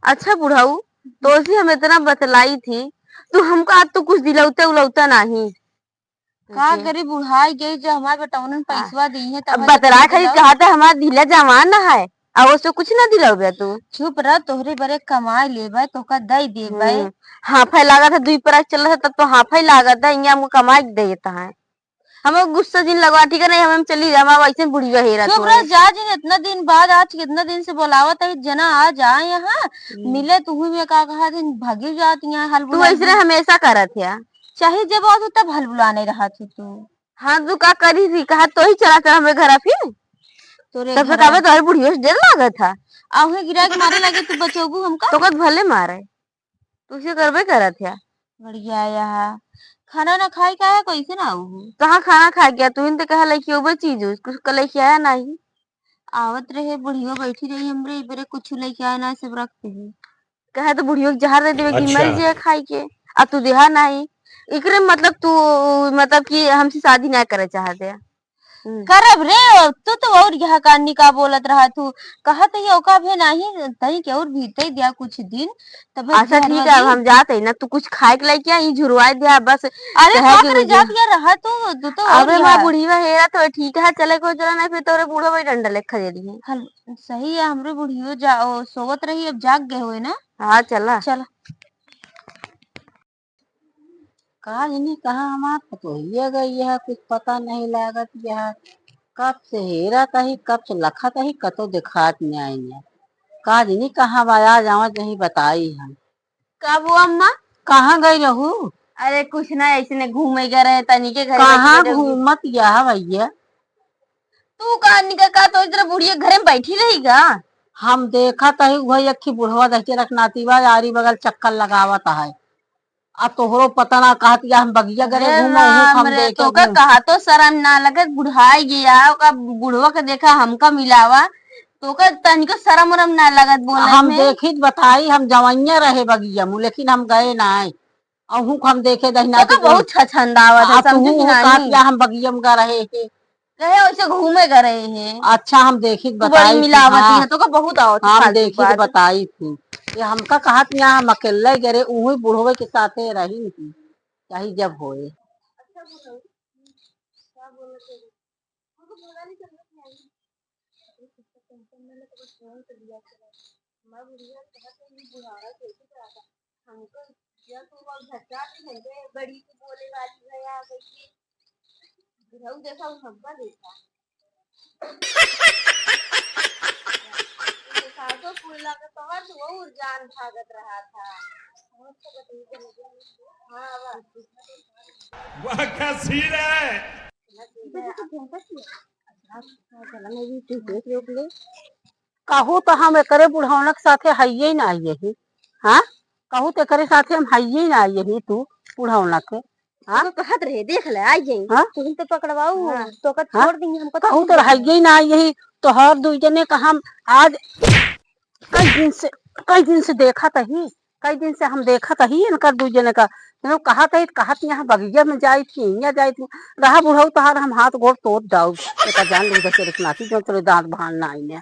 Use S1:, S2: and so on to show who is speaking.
S1: अच्छा बुढ़ाऊ, तो उसी हम इतना बतलाई थी, तू हमको आज तो कुछ दिलौता उलौता नहीं।
S2: का करे बुढ़ाई गई जो हमारे बेटौन
S1: आ,
S2: पैसवा दी है
S1: अब
S2: तब तो
S1: बतला
S2: तोके
S1: खाली
S2: दिलाओ।
S1: कहा था हमारा ढीला जवान ना है, अब उससे कुछ ना दिलाओगे तू।
S2: चुप रह, तोहरे बरे कमाई लेबै तोका दई देबै।
S1: हाफाई लागत है, 2 पराग चल रहा है तब तो हाफाई लागत है, यहाँ हमको कमाई दे देता है। हमें गुस्सा जिन लगवा ठीक है नहीं, हम चली जाए, हम वैसे बुढ़ी हेरा
S2: चुप रह
S1: थोड़े।
S2: जा जी, इतना दिन बाद आज कितना दिन से बोलावत है जना आ जा यहाँ मिले। तू में का कहा दिन भागी जाती यहाँ हल
S1: तू
S2: बुलाई
S1: ऐसे
S2: दिन।
S1: हमेशा करत है।
S2: चाहे जब आओ तो तब हल बुला नहीं रहा थी तू।
S1: हाँ तू का करी थी, कहा तो ही चला कर हमें घर फिर
S2: तोरे
S1: तब
S2: घर
S1: तक आवे तो बुढ़ियो से डर लागत था।
S2: आहू गिरा के मारे लगे तू बचोबू हमका।
S1: तो कद भले मारे, तू इसे करबे करत है।
S2: बढ़िया यहाँ खाना ना खाई का है कैसे ना आहू।
S1: कहाँ खाना खा गया तू, इन तो कहा लेके वो चीज कुछ कल लेके आया नहीं।
S2: आवत रहे बुढ़ियो बैठी रही हमरे इबरे कुछ लेके आया ना सब रखते हैं।
S1: कहे तो बुढ़ियो के जहर दे देवे कि मर
S3: अच्छा।
S1: जाए खाई के, अब तू देहा नहीं। इकरे मतलब तू, मतलब कि हमसे शादी ना करे चाहते।
S2: करब रे, तू तो और यहाँ कानी का बोलत रहा तू। कहा तो ये औका भी नहीं तही के और भीते दिया कुछ दिन तब
S1: अच्छा ठीक है, अब हम जाते हैं ना, तू कुछ खाए के लेके आई झुरवाई दिया बस।
S2: अरे
S1: कहे
S2: का
S1: कि
S2: करे जात या रहा तू तो और
S1: अबे माँ
S2: यहाँ
S1: बुढ़ी में हेरा तो ठीक है, चले को चला नहीं फिर तोरे बूढ़ो भाई डंडा लेके खा दे है।
S2: हल सही है हमरे बुढ़ियो जाओ सोवत रही अब जाग गए हुए ना।
S1: हाँ चला।
S2: चल
S4: कहा इन्हीं कहा हमार तो ये गई है, कुछ पता नहीं लागत यह कब से हेरा कही कब से लखा कही कतो दिखात नहीं आई है। कहा इन्हीं कहा आया जावा जही बताई हम।
S1: कब हुआ अम्मा?
S4: कहाँ गई रहू?
S1: अरे कुछ ना, ऐसे घूमे गए रहे तनी के घर
S4: कहाँ
S1: बैठे बैठे।
S4: घूमत यह भैया?
S1: तू कहानी का का तो इधर बुढ़िया घर में बैठी रहेगा।
S4: हम देखा तही वही अखी बुढ़वा दही रखनाती बा यारी बगल चक्कर लगावत है। अब तोहरो पता ना कहत या हम बगिया करे
S1: अरे
S4: घूमो
S1: राम
S4: हम
S1: रे,
S4: देखे
S1: तो का
S4: घूम।
S1: कहा तो शर्म ना लगे, बुढ़ाई गया का बुढ़वा का देखा हमका मिलावा, तो का तनिको शर्म उरम ना लगत बोले
S4: हम
S1: में।
S4: देखी बताई हम जवैया रहे बगिया में लेकिन हम गए नहीं। अहू हम देखे
S1: तो
S4: दहीनाती
S1: का बहुत छछंदावत है, समझे कि
S4: कहत
S1: नानी।
S4: या हम बगिया में गा रहे थे।
S1: कहे वैसे घूमे गए रहे हैं।
S4: अच्छा हम देखी
S1: तू बड़ी
S4: बताई थी
S1: मिलावटी
S4: हाँ।
S1: है, तो का बहुत आवत है
S4: हम
S1: फालतू
S4: देखी
S1: बात।
S4: बताई थी। ये हमका कहत यहाँ हम अकेले गरे उही बुढ़वे के साथे रही थी चाहे जब होए।
S1: जान भागत रहा था।
S3: वाह क्या सीन है।
S4: कहू तो हम एकरे बुढ़ौनक साथे हइये ना यही। हाँ कहू तो एकरे साथे हम हइये ना यही तू बुढ़ौनक के। हाँ
S1: तो कहत रहे देख ले आई जाई,
S4: हाँ
S1: तुम तो पकड़वाऊ।
S4: हाँ
S1: तो का
S4: हाँ
S1: छोड़ देंगे हमको
S4: कहू
S1: तो
S4: तो हइये ना यही। तो हर दू जने का हम आज कई दिन से देखा तही, कई दिन से हम देखा तही इनकर दू जने का। कहा तही कहत यहाँ बगिया में जाई थी यहाँ जाई थी। रहा बुढ़ऊ तहार हम हाथ गोड़ तोड़ जाऊ जान ली रखनाती जो तेरे दांत भान ना आई।